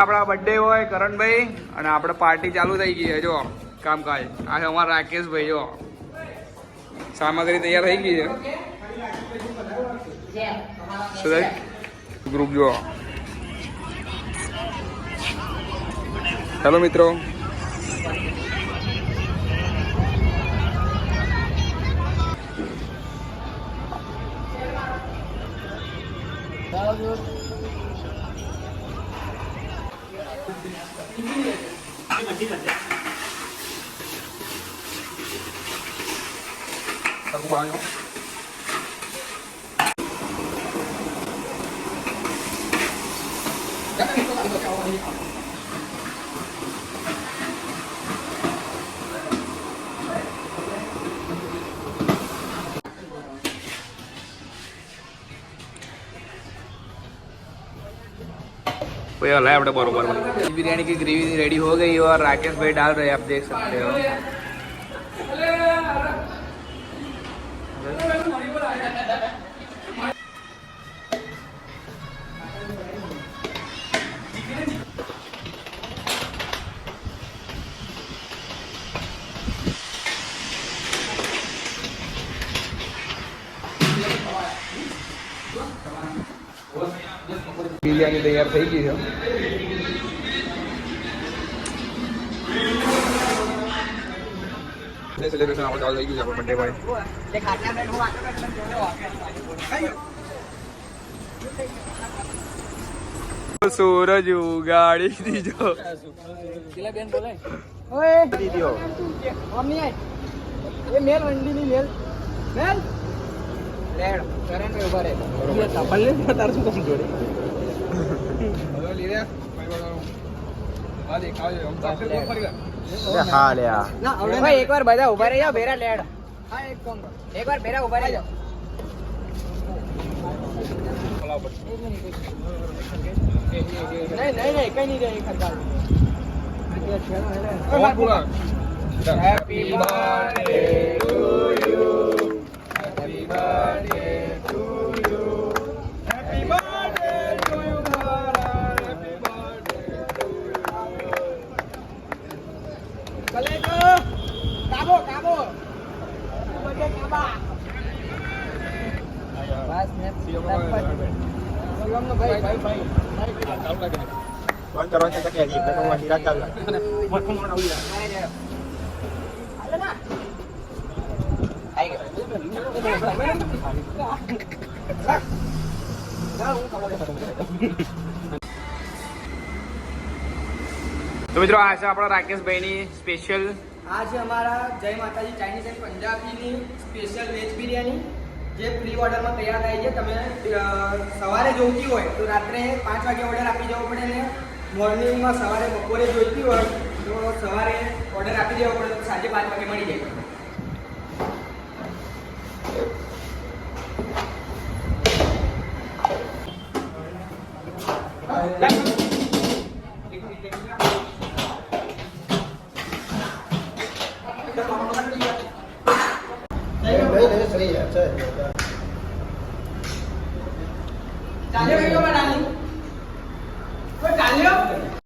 આપણા બર્થડે હોય કરણભાઈ અને આપણે પાર્ટી ચાલુ થઈ ગઈ છે જો કામકાજ. આ છે અમારા રાકેશભાઈ જો સામગ્રી તૈયાર થઈ ગઈ છે. ગ્રુપ જો હેલો મિત્રો. अपने बरोबर बिरयानी की ग्रेवी रेडी हो गई और राकेश भाई डाल रहे हैं, आप देख सकते हो. बिरयानी तैयार થઈ ગઈ છે. सेलिब्रेशन આપણે ચાલુ થઈ ગયું છે આપણો બર્થડે ભાઈ. સૂરજ ઉગાડી દીધો. કિલા બેન બોલે ઓય દીધો ઓમ નહીં આય એ મેલ વંડી ની મેલ મેલ લેડ કરંટ મે ઉભા રહે ये તપલ ને તાર શું કામ જોડે હવે લે રે ભાઈ વાળો આ દેખાવ છે હમ તો ફરી ગયા હા લે ના ભાઈ એકવાર બધા ઉભા રહી જાવ બેરા લેડ. હા એક કામ કર એકવાર બેરા ઉભા રહી જાવ. नहीं नहीं नहीं कहीं नहीं रहे खरगाल. Happy birthday to you happy birthday to you happy birthday to you Maharaj happy birthday to you. चले तो काबो काबो बर्थडे काबा बस ने शिवम નો ભાઈ ભાઈ ભાઈ ચાલુ લાગે ને ફોન કરવાનો છે કે હજી તો હું હીરા ચાલુ લાગે ફોન ફોન આવી જાય હાલે ના આઈ ગયો તો મિત્રો આ છે આપણા રાકેશભાઈની સ્પેશિયલ. આ છે અમારા જય માતાજી ચાઇનીઝ એન્ડ પંજાબીની સ્પેશિયલ વેજ બિરયાની જે પ્રી ઓર્ડરમાં તૈયાર થાય છે. તમે સવારે જોઈતી હોય તો રાત્રે 5 વાગે ઓર્ડર આપી જવો પડે ને મોર્નિંગમાં સવારે બપોરે જોઈતી હોય તો સવારે ઓર્ડર આપી દેવો પડે તો સાંજે 5 વાગે મળી જાય. नहीं नहीं सही है अच्छा है.